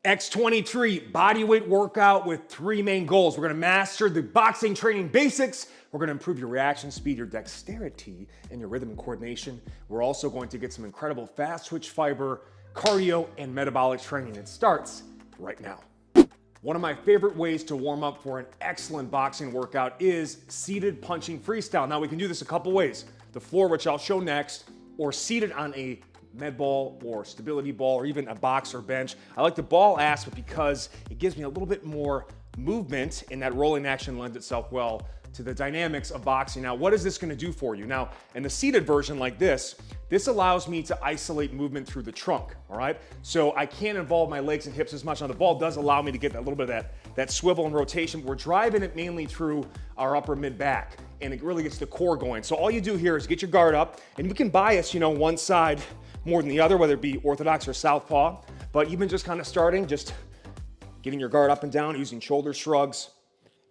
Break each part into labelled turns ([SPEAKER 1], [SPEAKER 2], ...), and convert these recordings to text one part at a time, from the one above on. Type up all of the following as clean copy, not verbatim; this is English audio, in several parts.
[SPEAKER 1] X23 bodyweight workout with 3 main goals. We're gonna master the boxing training basics. We're gonna improve your reaction speed, your dexterity, and your rhythm and coordination. We're also going to get some incredible fast twitch fiber, cardio, and metabolic training. It starts right now. One of my favorite ways to warm up for an excellent boxing workout is seated punching freestyle. Now we can do this a couple ways. The floor, which I'll show next, or seated on a med ball or stability ball or even a box or bench. I like the ball aspect because it gives me a little bit more movement, and that rolling action lends itself well to the dynamics of boxing. Now, what is this gonna do for you? Now, in the seated version like this allows me to isolate movement through the trunk, all right? So I can't involve my legs and hips as much. Now, the ball does allow me to get a little bit of that swivel and rotation. We're driving it mainly through our upper mid-back, and it really gets the core going. So all you do here is get your guard up, and you can bias, one side more than the other, whether it be orthodox or southpaw, but even just kind of starting, just getting your guard up and down, using shoulder shrugs,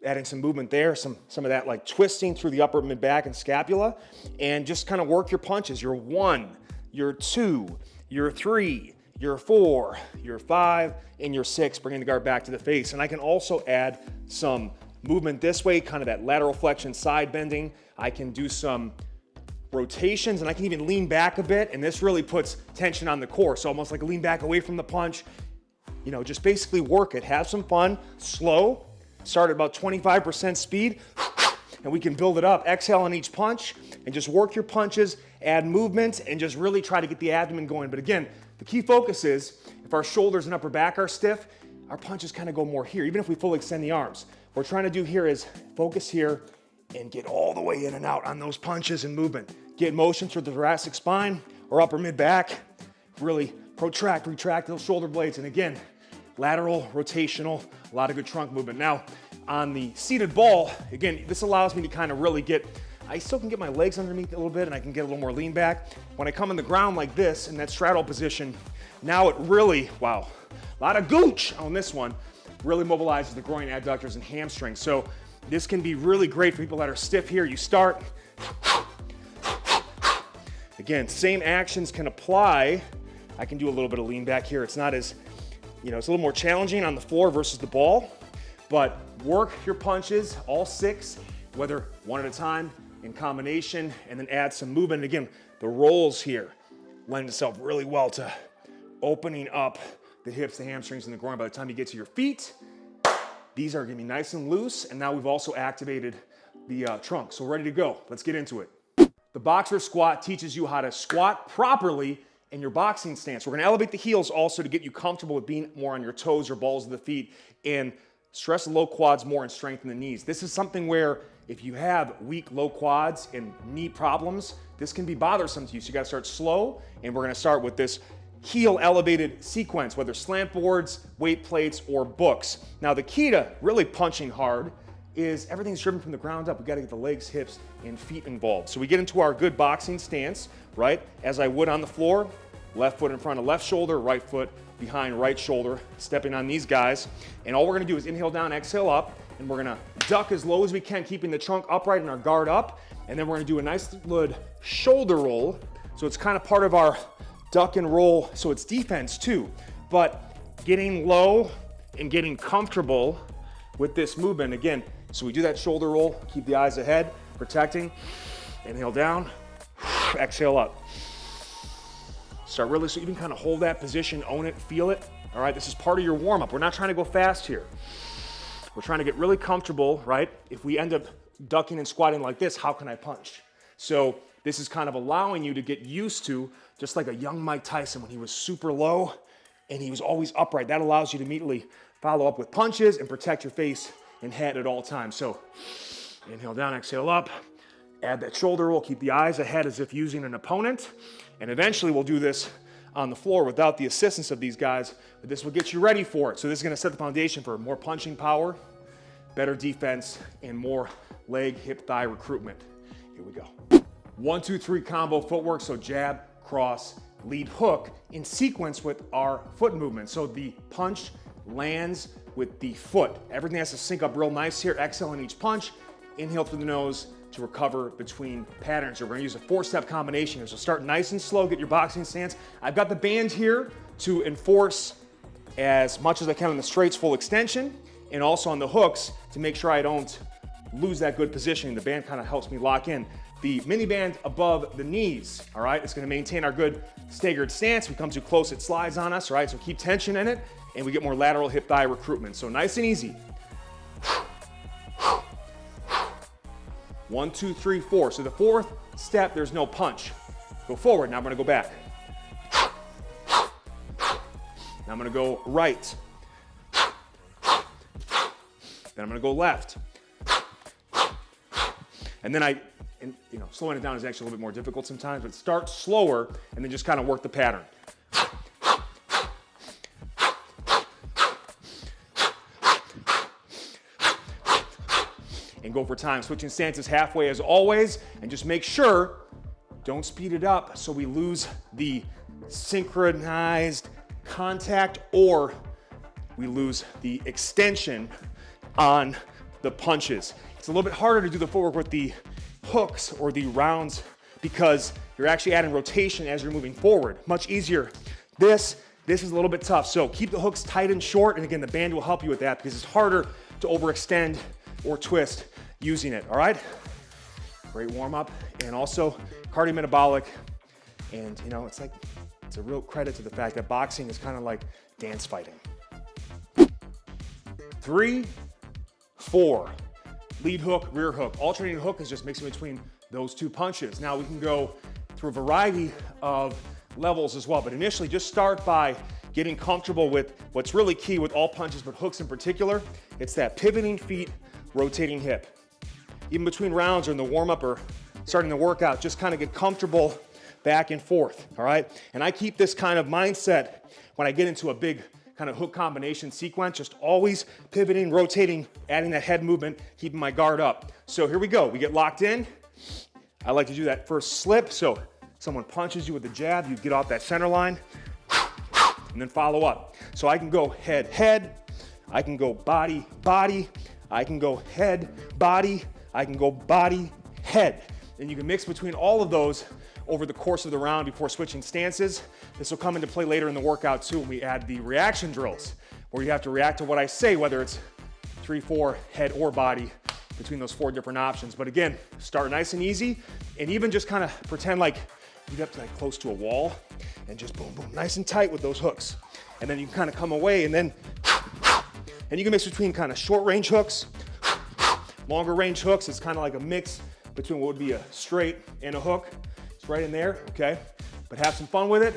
[SPEAKER 1] adding some movement there, some of that like twisting through the upper mid-back and scapula, and just kind of work your punches. Your 1, your 2, your 3, your 4, your 5, and your 6, bringing the guard back to the face. And I can also add some movement this way, kind of that lateral flexion, side bending. I can do some rotations, and I can even lean back a bit, and this really puts tension on the core. So almost like lean back away from the punch, just basically work it, have some fun, slow, start at about 25% speed, and we can build it up. Exhale on each punch, and just work your punches, add movement, and just really try to get the abdomen going. But again, the key focus is, if our shoulders and upper back are stiff, our punches kind of go more here, even if we fully extend the arms. What we're trying to do here is focus here, and get all the way in and out on those punches and movement. Get motion through the thoracic spine or upper mid-back. Really protract, retract those shoulder blades. And again, lateral, rotational, a lot of good trunk movement. Now, on the seated ball, again, this allows me to kind of really I still can get my legs underneath a little bit, and I can get a little more lean back. When I come on the ground like this, in that straddle position, now it really, wow, a lot of gooch on this one, really mobilizes the groin adductors and hamstrings. So this can be really great for people that are stiff here. You start, again, same actions can apply. I can do a little bit of lean back here. It's not as, it's a little more challenging on the floor versus the ball, but work your punches, all 6, whether one at a time, in combination, and then add some movement. And again, the rolls here lend itself really well to opening up the hips, the hamstrings, and the groin. By the time you get to your feet, these are gonna be nice and loose, and now we've also activated the trunk. So we're ready to go. Let's get into it. The boxer squat teaches you how to squat properly in your boxing stance. We're gonna elevate the heels also to get you comfortable with being more on your toes or balls of the feet, and stress the low quads more and strengthen the knees. This is something where if you have weak low quads and knee problems, this can be bothersome to you. So you gotta start slow, and we're gonna start with this heel elevated sequence, whether slant boards, weight plates, or books. Now the key to really punching hard is everything's driven from the ground up. We gotta get the legs, hips, and feet involved. So we get into our good boxing stance, right? As I would on the floor, left foot in front of left shoulder, right foot behind right shoulder, stepping on these guys. And all we're gonna do is inhale down, exhale up, and we're gonna duck as low as we can, keeping the trunk upright and our guard up. And then we're gonna do a nice good shoulder roll. So it's kind of part of our duck and roll, so it's defense too. But getting low and getting comfortable with this movement. Again, so we do that shoulder roll, keep the eyes ahead, protecting. Inhale down, exhale up. Start really, so you can kind of hold that position, own it, feel it. All right, this is part of your warm up. We're not trying to go fast here. We're trying to get really comfortable, right? If we end up ducking and squatting like this, how can I punch? So this is kind of allowing you to get used to, just like a young Mike Tyson when he was super low and he was always upright. That allows you to immediately follow up with punches and protect your face and head at all times. So inhale down, exhale up, add that shoulder roll, keep the eyes ahead as if using an opponent. And eventually we'll do this on the floor without the assistance of these guys, but this will get you ready for it. So this is gonna set the foundation for more punching power, better defense, and more leg, hip, thigh recruitment. Here we go. 1, 2, 3 combo footwork. So jab, cross, lead, hook in sequence with our foot movement. So the punch lands with the foot. Everything has to sync up real nice here. Exhale on each punch, inhale through the nose to recover between patterns. So we're gonna use a 4-step combination here. So start nice and slow, get your boxing stance. I've got the band here to enforce as much as I can on the straights, full extension, and also on the hooks to make sure I don't lose that good positioning. The band kind of helps me lock in. The mini band above the knees, all right? It's gonna maintain our good staggered stance. If we come too close, it slides on us, all right? So keep tension in it, and we get more lateral hip thigh recruitment. So nice and easy. 1, 2, 3, 4. So the fourth step, there's no punch. Go forward, now I'm gonna go back. Now I'm gonna go right. Then I'm gonna go left. And then slowing it down is actually a little bit more difficult sometimes, but start slower and then just kind of work the pattern. And go for time. Switching stances halfway as always, and just make sure, don't speed it up so we lose the synchronized contact or we lose the extension on the punches. It's a little bit harder to do the footwork with the hooks or the rounds because you're actually adding rotation as you're moving forward. Much easier. This is a little bit tough. So keep the hooks tight and short, and again, the band will help you with that because it's harder to overextend or twist using it, all right? Great warm up, and also cardiometabolic, and it's a real credit to the fact that boxing is kind of like dance fighting. 3, 4. Lead hook, rear hook. Alternating hook is just mixing between those two punches. Now we can go through a variety of levels as well, but initially just start by getting comfortable with what's really key with all punches, but hooks in particular. It's that pivoting feet, rotating hip. Even between rounds or in the warm-up or starting the workout, just kind of get comfortable back and forth, all right? And I keep this kind of mindset when I get into a big kind of hook combination sequence, just always pivoting, rotating, adding that head movement, keeping my guard up. So here we go, we get locked in. I like to do that first slip, so someone punches you with a jab, you get off that center line, and then follow up. So I can go head, head, I can go body, body, I can go head, body, I can go body, head. And you can mix between all of those over the course of the round before switching stances. This will come into play later in the workout too when we add the reaction drills, where you have to react to what I say, whether it's 3, 4, head or body, between those 4 different options. But again, start nice and easy, and even just kind of pretend like you have to like close to a wall, and just boom, boom, nice and tight with those hooks. And then you can kind of come away, and then, and you can mix between kind of short range hooks, longer range hooks. It's kind of like a mix between what would be a straight and a hook. It's right in there, okay? But have some fun with it.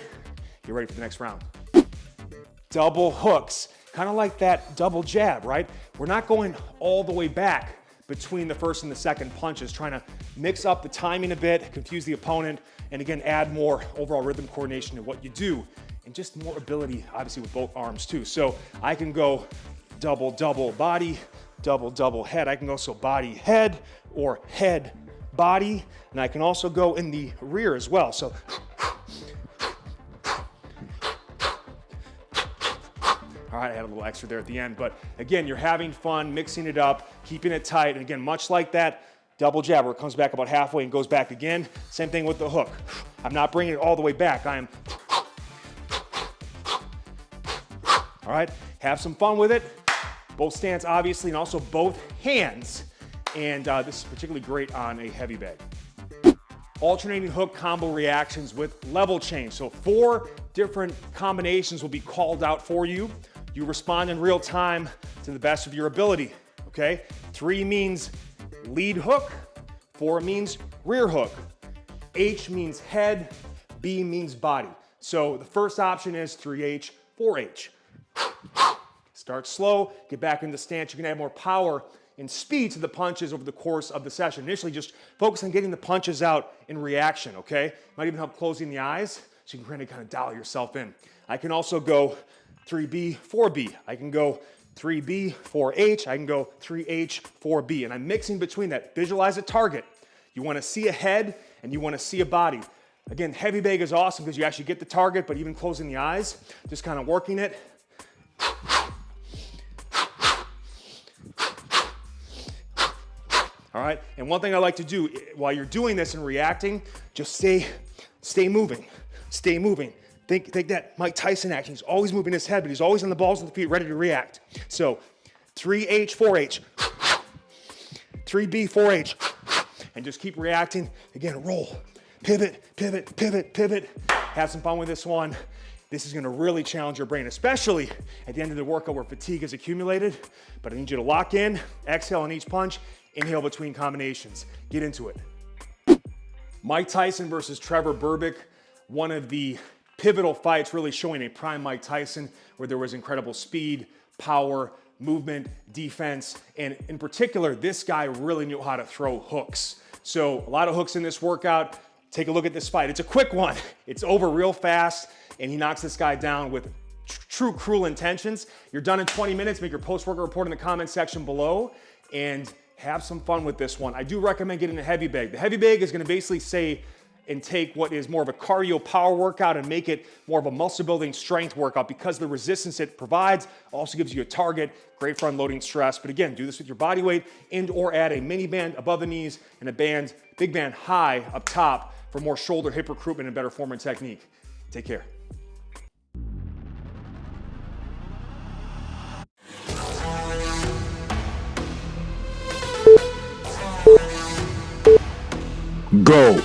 [SPEAKER 1] Get ready for the next round. Double hooks, kind of like that double jab, right? We're not going all the way back between the first and the second punches, trying to mix up the timing a bit, confuse the opponent, and again, add more overall rhythm coordination to what you do, and just more ability, obviously, with both arms too. So I can go double, double body, double, double head. I can go so body, head, or head, body, and I can also go in the rear as well. So, all right, I had a little extra there at the end, but again, you're having fun, mixing it up, keeping it tight, and again, much like that double jab where it comes back about halfway and goes back again, same thing with the hook. I'm not bringing it all the way back, I am, all right, have some fun with it. Both stance, obviously, and also both hands. And this is particularly great on a heavy bag. Alternating hook combo reactions with level change. So 4 different combinations will be called out for you. You respond in real time to the best of your ability, okay? 3 means lead hook, 4 means rear hook, H means head, B means body. So the first option is 3H, 4H. Start slow, get back into stance. You can add more power and speed to the punches over the course of the session. Initially, just focus on getting the punches out in reaction, okay? Might even help closing the eyes so you can kind of dial yourself in. I can also go 3B, 4B. I can go 3B, 4H. I can go 3H, 4B. And I'm mixing between that. Visualize a target. You want to see a head and you want to see a body. Again, heavy bag is awesome because you actually get the target, but even closing the eyes, just kind of working it. All right, and one thing I like to do while you're doing this and reacting, just stay moving, Think that Mike Tyson action. He's always moving his head, but he's always on the balls of the feet, ready to react. So 3H, 4H, 3B, 4H, and just keep reacting. Again, roll, pivot, pivot, pivot, pivot. Have some fun with this one. This is gonna really challenge your brain, especially at the end of the workout where fatigue is accumulated. But I need you to lock in, exhale on each punch, inhale between combinations. Get into it. Mike Tyson versus Trevor Berbick, one of the pivotal fights really showing a prime Mike Tyson where there was incredible speed, power, movement, defense, and in particular, this guy really knew how to throw hooks. So a lot of hooks in this workout. Take a look at this fight. It's a quick one. It's over real fast, and he knocks this guy down with true cruel intentions. You're done in 20 minutes. Make your post-workout report in the comment section below and have some fun with this one. I do recommend getting a heavy bag. The heavy bag is gonna basically say and take what is more of a cardio power workout and make it more of a muscle building strength workout because the resistance it provides also gives you a target, great for unloading stress. But again, do this with your body weight and or add a mini band above the knees and a band, big band high up top for more shoulder hip recruitment and better form and technique. Take care.
[SPEAKER 2] Go.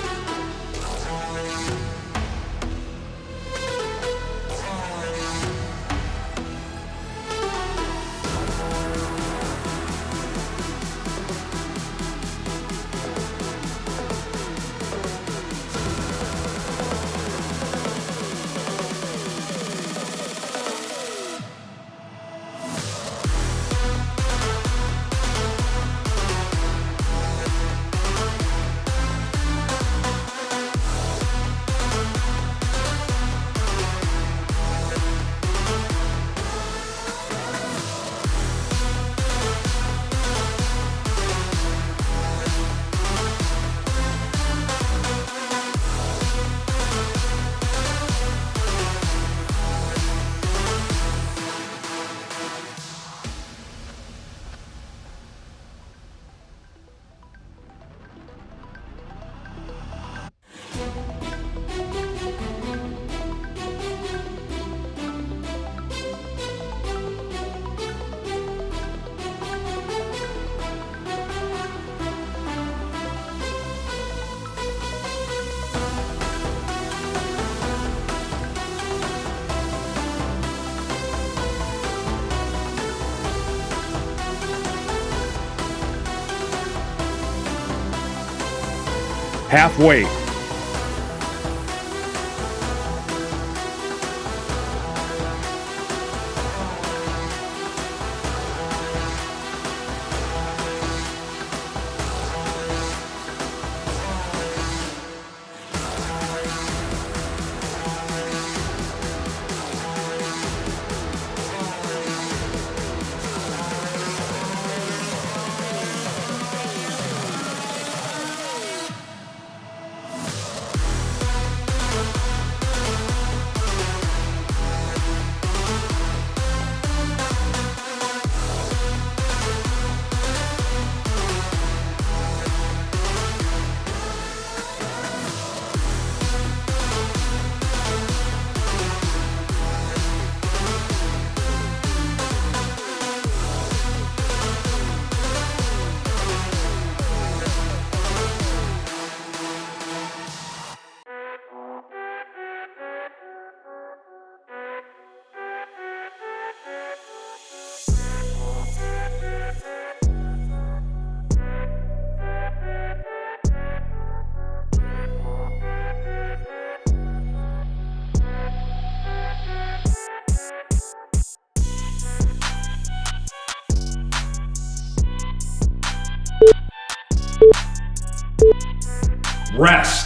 [SPEAKER 1] Halfway.
[SPEAKER 2] Rest.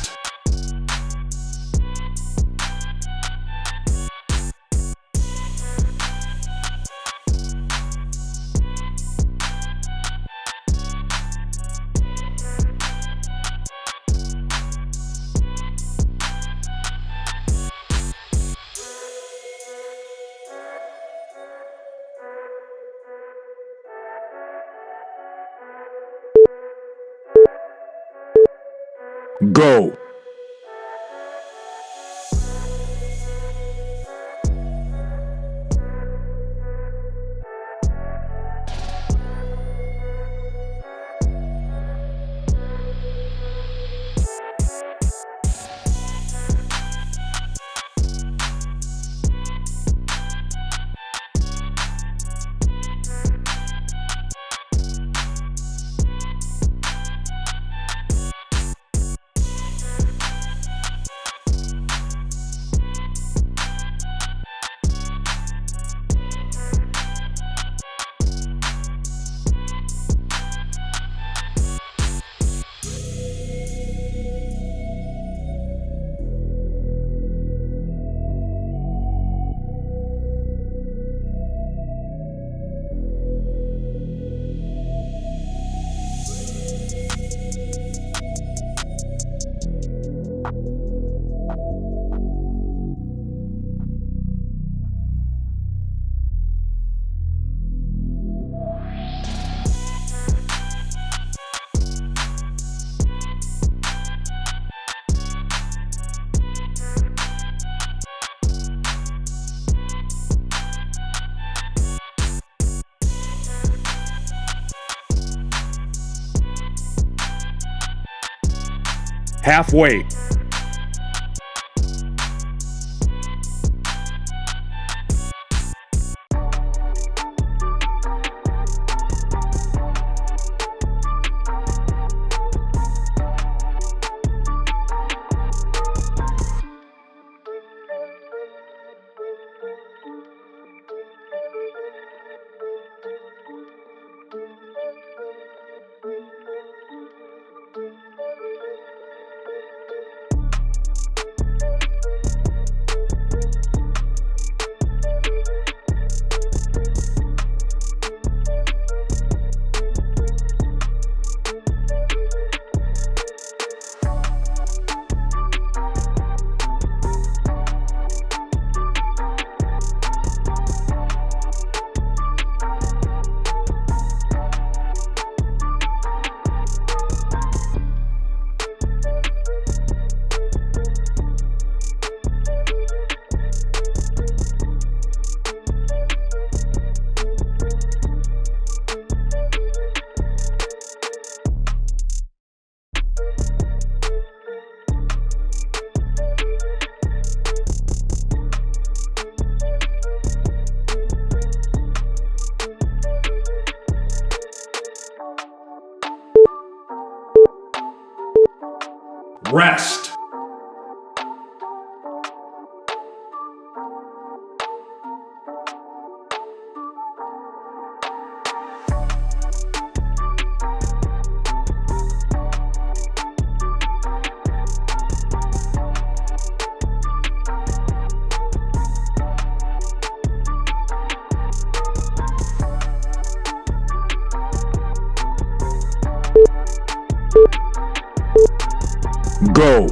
[SPEAKER 2] Go. Half weight. Rest. Go.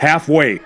[SPEAKER 2] Half weight.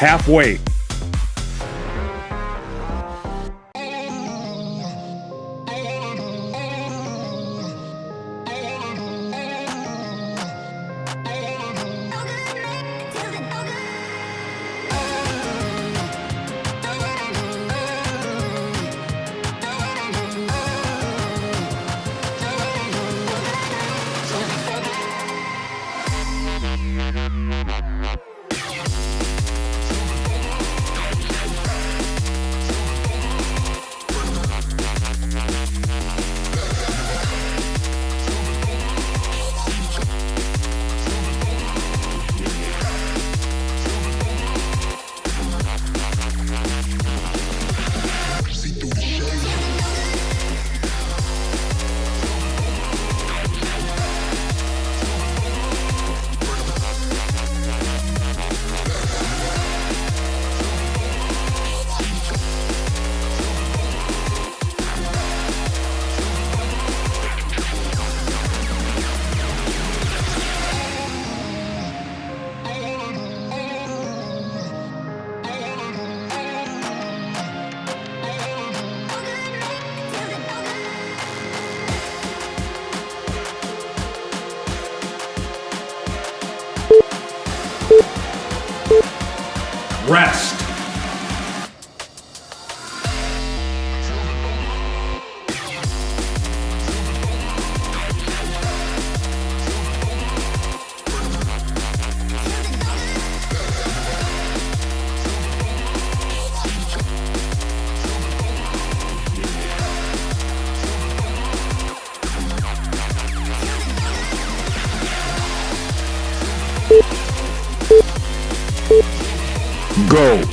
[SPEAKER 2] Half weight. Rest. Go.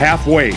[SPEAKER 2] Half weight.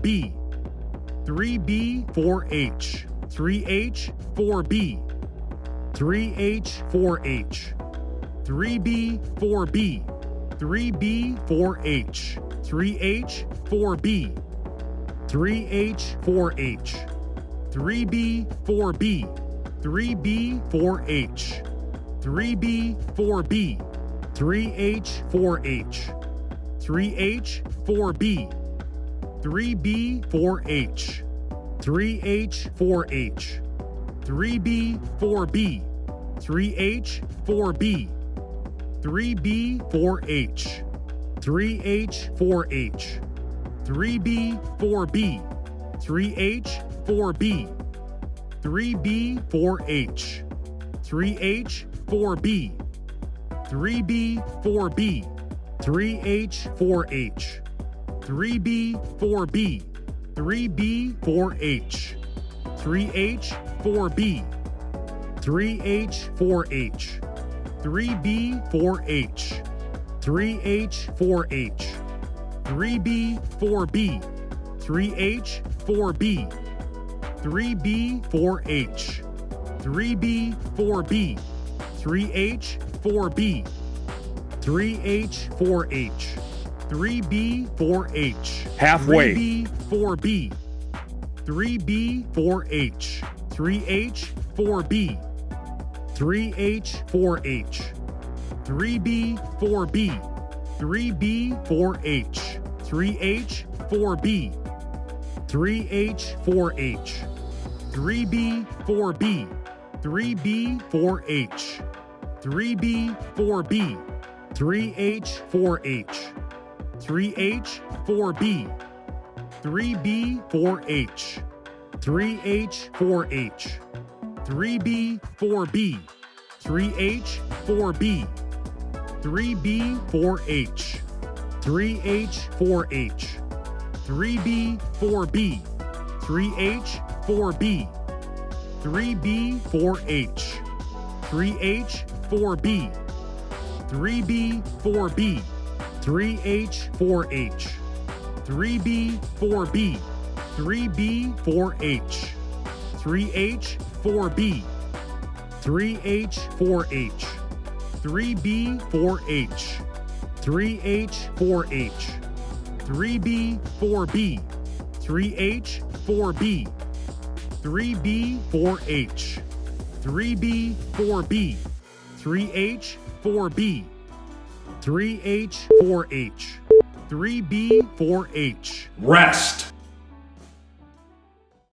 [SPEAKER 2] 4B, 3B, 4H, 3H, 4B, 3H, 4H, 3B, 4B, 3B, 4H, 3H, 4B, 3H, 4H, 3B, 4B, 3B, 4H, 3B, 4B, 3H, 4H, 3H, 4B, 3B, 4H, 3H, 4H, 3B, 4B, 3H, 4B, 3B, 4H, 3H, 4H, 3B, 4B, 3H, 4B, 3B, 4H, 3H, 4B, 3B, 4B, 3H, 4H, 3B, 4B, 3B, 4H, 3H, 4B, 3H, 4H, 3B, 4H, 3H, 4H, 3B, 4B, 3H, 4B, 3B, 4H, 3B, 4B, 3H, 4B, 3H, 4H, 3B, 4H, halfway,
[SPEAKER 1] 3B, 4B, 3B, 4H, 3H, 4B, 3H, 4H, 3B, 4B, 3B, 4H, 3H, 4B, 3H, 4H, 3B, 4B, 3B, 4H, 3B, 4B, 3H, 4H, 3H, 4B, 3B, 4H, 3H, 4H, 3B, 4B, 3H, 4B, 3B, 4H, 3H, 4H, 3B, 4B, 3H, 4B, 3B, 4H, 3H, 4B, 3B, 4B, 3H, 4H, 3B, 4B, 3B, 4H, 3H, 4B, 3H, 4H, 3B, 4H, 3H, 4H, 3B, 4B, 3H, 4B, 3B, 4H, 3B, 4B, 3H, 4B, 3H, 4H, 3B, 4H.
[SPEAKER 2] rest.